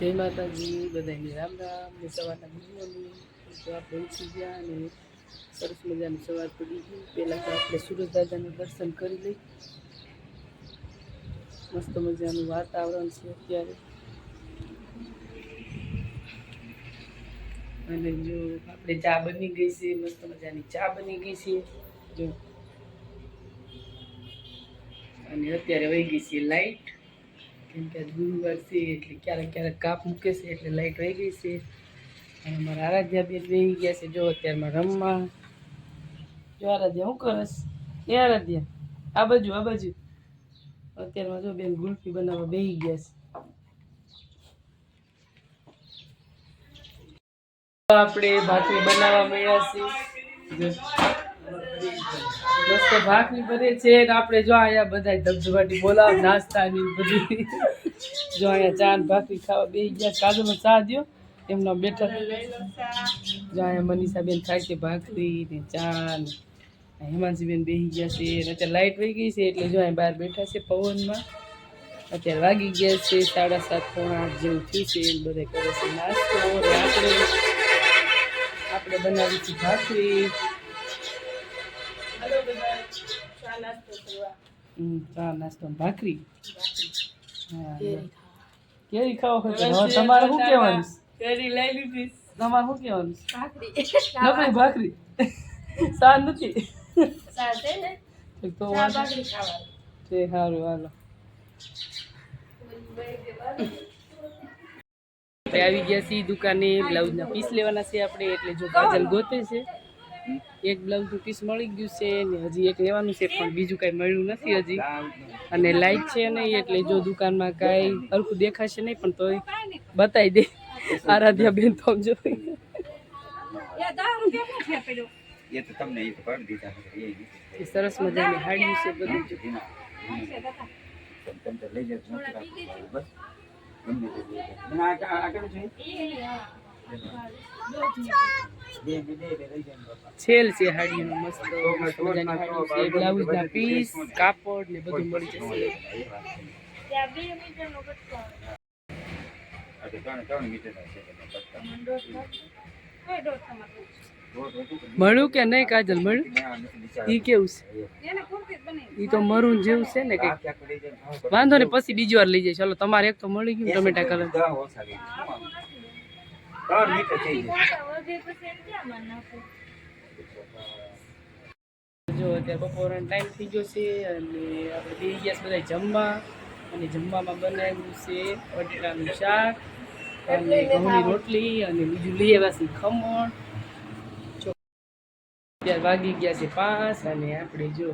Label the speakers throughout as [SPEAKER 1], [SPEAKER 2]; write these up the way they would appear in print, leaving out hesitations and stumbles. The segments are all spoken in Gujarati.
[SPEAKER 1] જય માતાજી બધાને રામ રામ ને સવારના ગુડ મોર્નિંગ. તો આપણે ઉઠી ગયા અને સરસ મજાની સવાર પડી ગઈ. પહેલાં તો આપણે સૂરજ દાદાનું દર્શન કરી લઈ. મસ્ત મજાનું વાતાવરણ છે અત્યારે. અને જો આપણે ચા બની ગઈ છે, મસ્ત મજાની ચા બની ગઈ છે જો. અને અત્યારે વહી ગઈ છે લાઈટ, કેમ કે ગુરુવાર છે એટલે ક્યારેક ક્યારેક કાપ મૂકે છે એટલે લાઈટ વહી ગઈ છે. અને મારા આરાધ્યા બેન વહી ગયા છે જો અત્યારમાં રમવા. જો આરાધ્યા શું કરસ? એ આરાધ્યા આ બાજુ અત્યારમાં જો બેન ગુલ્ફી બનાવવા બેસી ગયા છે. આપણે ભાખરી બનાવવા મળ્યા છીએ. મસ્ત ભાખરી બને છે ને આપણે જો અહીંયા બધા ધબધબાટી બોલાવ નાસ્તાની બધી. જો અહીંયા ચા ને ભાખરી ખાવા બેસી ગયા. કાજુમાં ચા દો એમના બેઠા. જો અહીંયા મનીષાબેન ખાય છે ભાખરી ને ચા ને. હેમાંશીબેન બેસી ગયા છે. અત્યારે લાઇટ વહી ગઈ છે એટલે જો અહીંયા બહાર બેઠા છે પવનમાં. અત્યારે વાગી ગયા છે 7:30 પોણા 8 જેવું થયું છે. બધા કરે છે નાસ્તો. આપણે બનાવી છે ભાખરી. ચા નાસ્તો ભાખરી. હા કેરી ખાઓ તમારે શું કહેવાનું? કેરી લઈ લીધી. તમારે શું કહેવાનું? ભાખરી. ભાખરી સા નથી તો સારું હાલો. આવી ગયા છીએ દુકાને. બ્લાઉઝના પીસ લેવાના છે આપણે એટલે જો કાજલ ગોતે છે. એક બ્લાઉઝનું પીસ મળી ગયું છે ને હજી એક લેવાનું છે પણ બીજું કાંઈ મળ્યું નથી હજી. અને લાઇટ છે નહીં એટલે જો દુકાનમાં કાંઈ હરખું દેખાશે નહીં પણ તોય બતાવી દે આરાધ્યા બેન તો જો. સરસ મજાની હાડી છે બધું જો. છેલ છે હાડીનો મસ્ત મજાની હાડી છે. બ્લાઉઝના પીસ કાપડ ને બધું મળી જશે. મળ્યું કે નહીં કાજલ? મળ્યું ઈ કેવું છે? ઈ તો મરૂન જેવું છે ને કઈક. વાંધો ને પછી બીજી વાર લઈ જાય. ચાલો તમારે એક તો મળી ગયું ટમેટા કલર. જો અત્યારે બપોરનો ટાઈમ થઈ ગયો છે અને આપણે બેસી ગયા બધા જમવા. અને જમવામાં બનાવ્યું છે બટેટાનું શાક અને ઘઉંની રોટલી અને બીજું લઈ આવ્યા છે ખમણ. અત્યારે વાગી ગયા છે 5 અને આપણે જો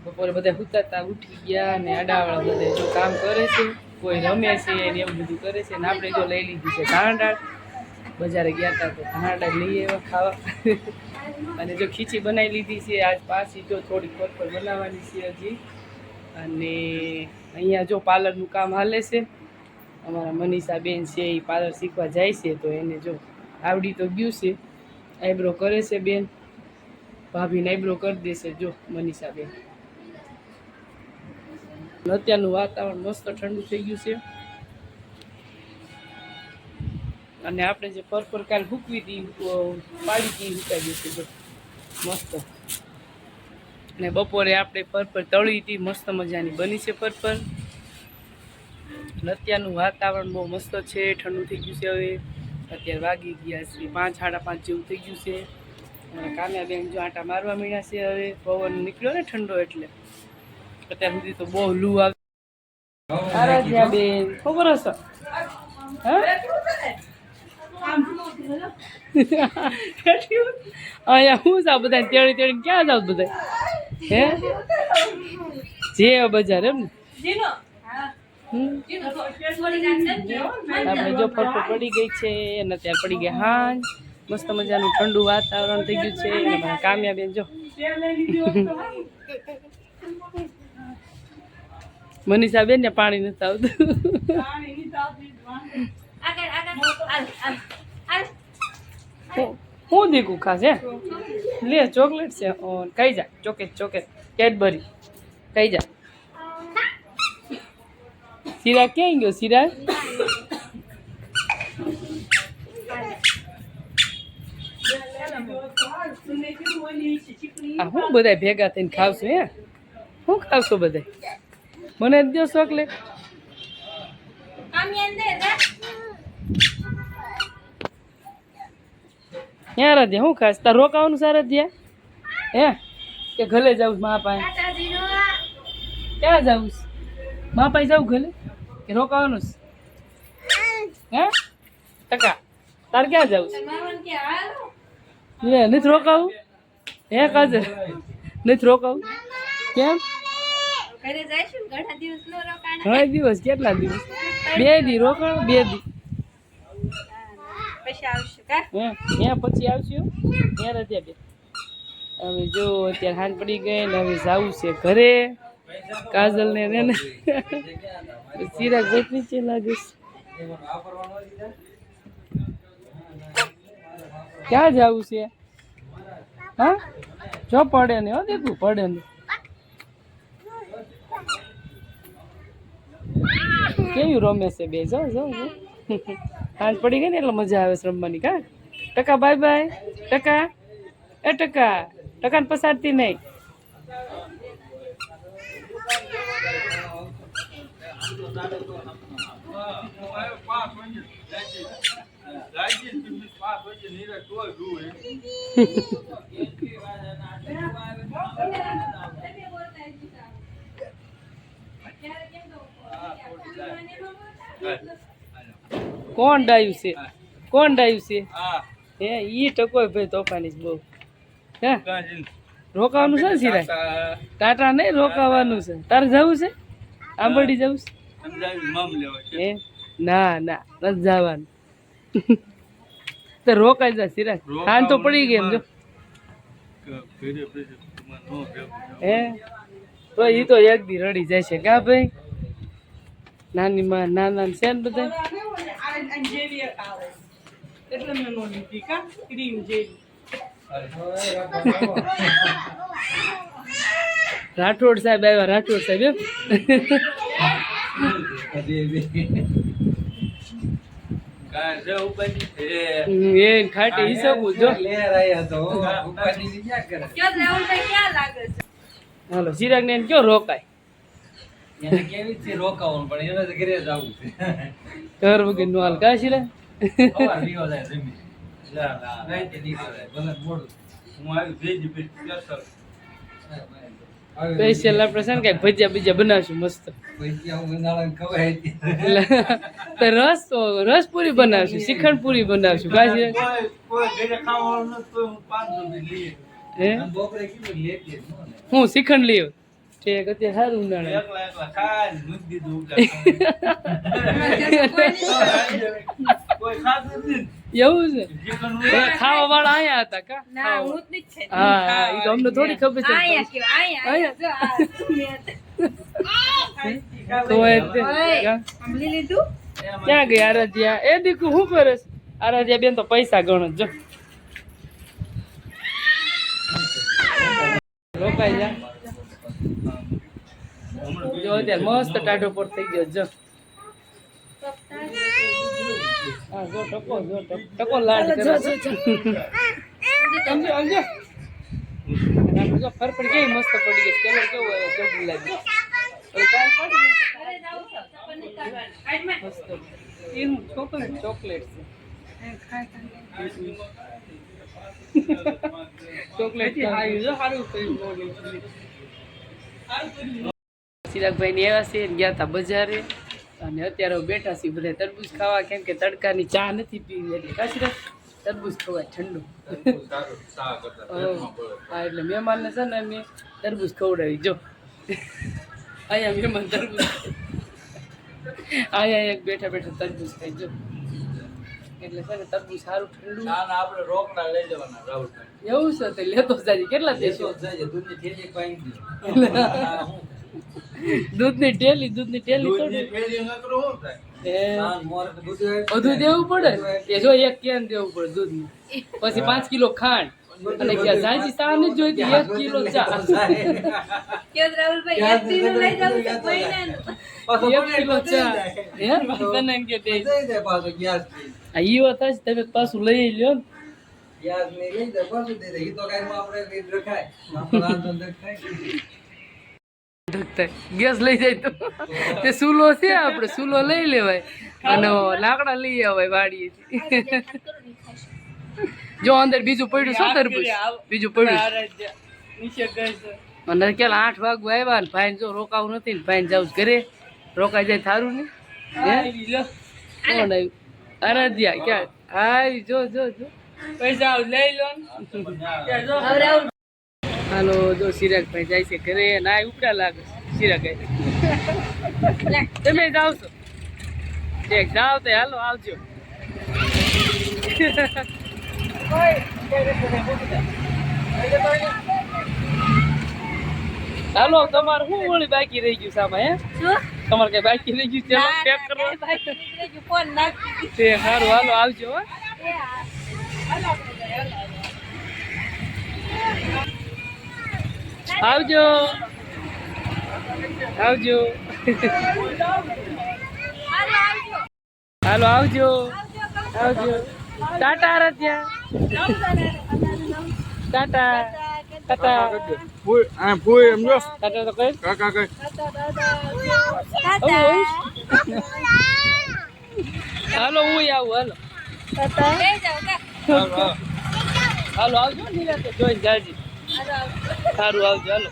[SPEAKER 1] બપોરે બધા સુતાતા ઉઠી ગયા અને આડાવાળા બધા જો કામ કરે છે, કોઈ રમે છે ને એવું બધું કરે છે. ને આપણે જો લઈ લીધી છે ધાણાદાળ. બજારે ગયા હતા તો ધાણાદાળ લઈ આવ્યા ખાવા. અને જો ખીચડી બનાવી લીધી છે આજ પાછી જો થોડીક ફરફર બનાવવાની છે હજી. અને અહીંયા જો પાર્લરનું કામ હાલે છે. અમારા મનીષા બેન છે એ પાર્લર શીખવા જાય છે તો એને જો આવડી તો ગયું છે. આઈબ્રો કરે છે બેન. ભાભીને આઈબ્રો કરી દેશે જો મનીષા બેન. અત્યારનું વાતાવરણ મસ્ત ઠંડુ થઈ ગયું છે. અને આપણે જે ફરફર કાલ હૂકવી હતી પાડી હતી હુકાઈ ગઈ છે જો મસ્ત. અને બપોરે આપણે ફરફર તળી હતી મસ્ત મજાની બની છે ફરફર. અત્યારનું વાતાવરણ બહુ મસ્ત છે, ઠંડુ થઈ ગયું છે. હવે અત્યારે વાગી ગયા છે 5 સાડા 5 જેવું થઈ ગયું છે. અને કામ્યા બેન જો આંટા મારવા મળ્યા છે. હવે પવન નીકળ્યો ને ઠંડો એટલે અત્યાર સુધી તો બહુ લૂ આવે. આરાધ્યા બેન ખબર હશે અહીંયા હું જાવ બધા તેડી તેડી ક્યાં જાવ બધા? હે જે બજાર એમ ને. આપણે જો ફરફર પડી ગઈ છે અને અત્યારે પડી ગયા હાંજ. મસ્ત મજાનું ઠંડુ વાતાવરણ થઈ ગયું છે. અને કામ્યા બેન જો મનીષા બેન ને પાણી નથી આવતું. હું દીકું ખાશે લે ચોકલેટ છે. કઈ જા ચોકેટ કેડબરી કઈ જા. સિરાગ ક્યાં ગયો? સિરાગ આ હું બધા ભેગા થઈને ખાવશું હે શું ખાવશો બધા મને જ દો ચોકલેટ ક્યાં રાધ્યા શું ખાસ તાર રોકાવાનું સારધ્યા હે કે ઘરે જાઉં મા પાસે ક્યાં જાઉં મા પાસે જાઉં ઘરે કે રોકાવાનું હે ટકા તાર ક્યાં જાઉં લે નથી રોકાવું હે કાજલ નથી રોકાવું કેમ ઘણા દિવસ કેટલા દિવસ 2 દી રોકાણ 2 દી પછી આવશું ત્યારે ત્યાં બે હવે જો અત્યારે હાંજ પડી ગઈ ને હવે જવું છે ઘરે કાજલ ને ચિરાગ બહુ નીચે લાગે ક્યાં જવું છે હા જો પડે ને હો દેખું પડે ને કેવું રમે છે બે જો જો હાંજ પડી ગઈ ને એટલે મજા આવે છે રમવાની કા ટકા બાય બાય ટકા એ ટકાને પસારતી નહીં કોણ ડાયું છે હે ઈ ટકો ભાઈ તોફાની બહુ હે રોકાવાનું છે ને સિરાય ટાટા નહીં રોકાવાનું છે તારે જવું છે આંબરડી જવું છે ના નથી જવાનું તો રોકાઈ જા સિરાજ હાન તો પડી ગઈ એમ જો હે તો ઈ તો એક દી રડી જાય છે કા ભાઈ નાની માં નાના છે ને બધા રાઠોડ સાહેબ આવ્યા રાઠોડ સાહેબ એ ખાટી હિસાબુ જો હાલો ચિરાગ ને કયો રોકાય
[SPEAKER 2] રોકાવાનું પણ એને ઘરે જવું છે
[SPEAKER 1] ઘર વગર નું હાલ કાશી લે સ્પેશિયલ આપણે છે ને કઈ ભજીયા બીજા બનાવશું મસ્ત તો રસ પૂરી બનાવશું શ્રીખંડ પૂરી બનાવશું કાશી હું શ્રીખંડ લઈ ઠીક અત્યારે સારું ઉનાળે એવું છે ખાવા વાળા અહીંયા હતા કા હા એ તો અમને થોડી ખબર છે ક્યાં ગઈ આરાધ્યા એ દીકુ શું કરે આરાધ્યા બેન તો પૈસા ગણો જો રોકાઈ જા જો અત્યારે મસ્ત ટાઢો પર થઈ ગયો જો હા જો ટકો લાડ કરે સમજો જો ફર પડી ગઈ મસ્ત પડી ગઈ કલર કેવો આવ્યો ગોગી લાગી કાલ પડી મસ્ત ઈન ચોકલેટ ચોકલેટ હાઈ જો સારું કર્યું ચિરાગભાઈ ને એવા છે ગયા હતા બજારે અને અત્યારે બેઠા છીએ બધા તરબૂચ ખાવા કેમ કે તડકાની ચા નથી પીવી એટલે કાશી તરબૂચ ખવાય ઠંડુ હા એટલે મહેમાનને છે ને મેં તરબૂચ ખવડાવી જો અહીંયા મહેમાન તરબૂચ અહીંયા એક બેઠા બેઠા તરબૂચ ખાઈ જો એટલે છે ને તરબૂચ સારું ઠંડુ
[SPEAKER 2] આપણે રોકડા લઈ જવાના રાહુલ
[SPEAKER 1] એવું છે તે લેતો જાય કેટલા દેશો
[SPEAKER 2] દૂધની થેલી પાઈ
[SPEAKER 1] દૂધની ઠેલી બધું દેવું પડે એ જો એક કેન દેવું પડે દૂધનું પછી 5 કિલો ખાંડ અને સાંજી ચા નથી જોઈતી 1 કિલો ચા 1 કિલો ચા હે તને કે દે આ ઈ વાત છે તમે પાછું લઈ લ્યો
[SPEAKER 2] યાદ નહીં લઈ દે પાછું દે દે ઈ તો કાંઈ આપણે કઈ રખાય આપણે વાંધો ન થાય
[SPEAKER 1] ગેસ લઈ જાય તો તે સૂલો છે આપણે સૂલો લઈ લેવાય અને લાકડા લઈ આવાય વાડીએથી જો અંદર બીજું પડ્યું શું તરબૂચ બીજું પડ્યું અને ક્યાં 8 વાગવા આવ્યા ને ભાઈ જો રોકાવું નથી ને ભાઈ જાવ ઘરે રોકાઈ જાય થારું ને કોણ આવ્યું આરાધ્યા ક્યાં હાય જો જો જો પૈસા લઈ લો હાલો જો ચિરાગભાઈ જાય છે ઘરે ના ઉપડા લાગે ચિરાગ તમે જાઓ છો ઠીક જાઓ તો હાલો આવજો હાલો તમારે શું વળી બાકી રહી ગયું સામે હે તમારે કઈ બાકી રહી ગયું ચાલો પેક કરો તે સારું હાલો આવજો હો આવજો આવજો હાલો આવજો આવજો ટાટા રત્યા ટાટા ટાટા
[SPEAKER 2] ફૂલ આ ફૂલ એમ જો
[SPEAKER 1] ટાટા તો કઈ
[SPEAKER 2] કાકા કઈ
[SPEAKER 1] હાલો હું આવું હાલો હાલો આવજો નીલા જોઈને જાજી સારું આવજો હાલો